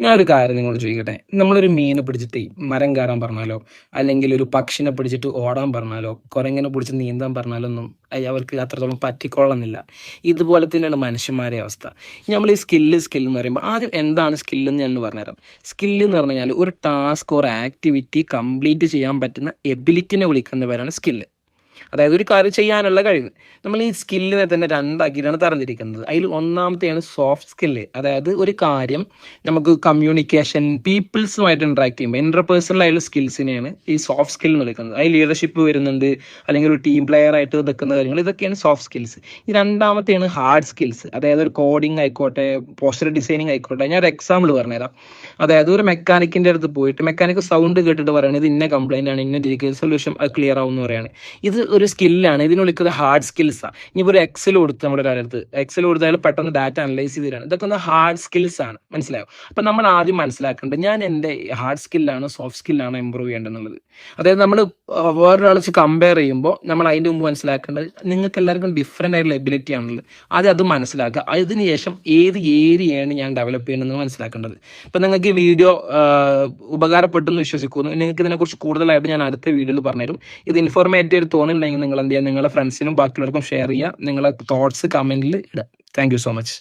ഞാനൊരു കാര്യം നിങ്ങളോട് ചോദിക്കട്ടെ. നമ്മളൊരു മീനെ പിടിച്ചിട്ടേ മരം കയറാൻ പറഞ്ഞാലോ, അല്ലെങ്കിൽ ഒരു പക്ഷിനെ പിടിച്ചിട്ട് ഓടാൻ പറഞ്ഞാലോ, കുരങ്ങനെ പിടിച്ച് നീന്താൻ പറഞ്ഞാലൊന്നും അവർക്ക് അത്രത്തോളം പറ്റിക്കൊള്ളുന്നില്ല. ഇതുപോലെ തന്നെയാണ് മനുഷ്യന്മാരെ അവസ്ഥ. നമ്മൾ ഈ സ്കില്ല് എന്ന് പറയുമ്പോൾ ആദ്യം എന്താണ് സ്കില്ലെന്ന് ഞാൻ പറഞ്ഞുതരാം. സ്കില്ല് എന്ന് പറഞ്ഞു കഴിഞ്ഞാൽ ഒരു ടാസ്ക് ഓർ ആക്ടിവിറ്റി കംപ്ലീറ്റ് ചെയ്യാൻ പറ്റുന്ന എബിലിറ്റിനെ വിളിക്കുന്ന പേരാണ് സ്കില്ല്. അതായത് ഒരു കാര്യം ചെയ്യാനുള്ള കഴിവ്. നമ്മൾ ഈ സ്കില്ലിനെ തന്നെ രണ്ടാക്കിയിട്ടാണ് തരംതിരിക്കുന്നത്. അതിൽ ഒന്നാമത്തെയാണ് സോഫ്റ്റ് സ്കില്ല്. അതായത് ഒരു കാര്യം നമുക്ക് കമ്മ്യൂണിക്കേഷൻ, പീപ്പിൾസുമായിട്ട് ഇൻട്രാക്ട് ചെയ്യുമ്പോൾ ഇൻ്റർപേഴ്സണൽ ആയിട്ടുള്ള സ്കിൽസിനെയാണ് ഈ സോഫ്റ്റ് സ്കിൽ എന്ന് വിളിക്കുന്നത്. അതിൽ ലീഡർഷിപ്പ് വരുന്നുണ്ട്, അല്ലെങ്കിൽ ഒരു ടീം പ്ലെയർ ആയിട്ട് നിൽക്കുന്ന കാര്യങ്ങൾ, ഇതൊക്കെയാണ് സോഫ്റ്റ് സ്കിൽസ്. ഈ രണ്ടാമത്തെയാണ് ഹാർഡ് സ്കിൽസ്. അതായത് ഒരു കോഡിംഗ് ആയിക്കോട്ടെ, പോസ്റ്റർ ഡിസൈനിങ് ആയിക്കോട്ടെ. ഞാൻ ഒരു എക്സാമ്പിൾ പറഞ്ഞുതരാം. അതായത് ഒരു മെക്കാനിക്കിൻ്റെ അടുത്ത് പോയിട്ട് മെക്കാനിക്ക് സൗണ്ട് കേട്ടിട്ട് പറയുന്നത് ഇത് ഇന്ന കംപ്ലൈൻ്റ് ആണ്, ഇന്ന രീതിക്ക് സൊല്യൂഷൻ ക്ലിയർ ആവും എന്ന് പറയുകയാണ്. ഇത് ഒരു സ്കില്ലാണ്. ഇതിന് വിളിക്കുന്നത് ഹാർഡ് സ്കിൽസാണ്. ഇനി ഒരു എക്സൽ കൊടുത്ത് നമ്മുടെ ഒരാളടുത്ത് എക്സൽ കൊടുത്താൽ പെട്ടെന്ന് ഡാറ്റ അനലൈസ് ചെയ്ത് തരാണ്. ഇതൊക്കെ ഒന്ന് ഹാർഡ് സ്കിൽസ് ആണ്. മനസ്സിലായോ? അപ്പം നമ്മൾ ആദ്യം മനസ്സിലാക്കേണ്ടത് ഞാൻ എൻ്റെ ഹാർഡ് സ്കില്ലാണ് സോഫ്റ്റ് സ്കില്ലാണ് ഇമ്പ്രൂവ് ചെയ്യേണ്ടതെന്നുള്ളത്. അതായത് നമ്മൾ വേറൊരാളെ വെച്ച് കമ്പയർ ചെയ്യുമ്പോൾ നമ്മൾ അതിൻ്റെ മുമ്പ് മനസ്സിലാക്കേണ്ടത് നിങ്ങൾക്ക് എല്ലാവർക്കും ഡിഫറെൻ്റ് ആയിട്ടുള്ള എബിലിറ്റി ആണുള്ളത്. ആദ്യം അത് മനസ്സിലാക്കുക. അതിന് ശേഷം ഏത് ഏരിയയാണ് ഞാൻ ഡെവലപ്പ് ചെയ്യണമെന്ന് മനസ്സിലാക്കേണ്ടത്. ഇപ്പം നിങ്ങൾക്ക് ഈ വീഡിയോ ഉപകാരപ്പെട്ടെന്ന് വിശ്വസിക്കുന്നു. നിങ്ങൾക്ക് ഇതിനെക്കുറിച്ച് കൂടുതലായിട്ട് ഞാൻ അടുത്ത വീഡിയോയിൽ പറഞ്ഞുതരും. ഇത് ഇൻഫോർമേറ്റീവ് തോന്നുന്നുണ്ടെങ്കിൽ നിങ്ങൾ എന്ത് ചെയ്യുക, നിങ്ങളുടെ ഫ്രണ്ട്സിനും ബാക്കിയുള്ളവർക്കും ഷെയർ ചെയ്യുക. നിങ്ങളുടെ തോട്ട്സ് കമൻറ്റിൽ ഇടുക. Thank you so much.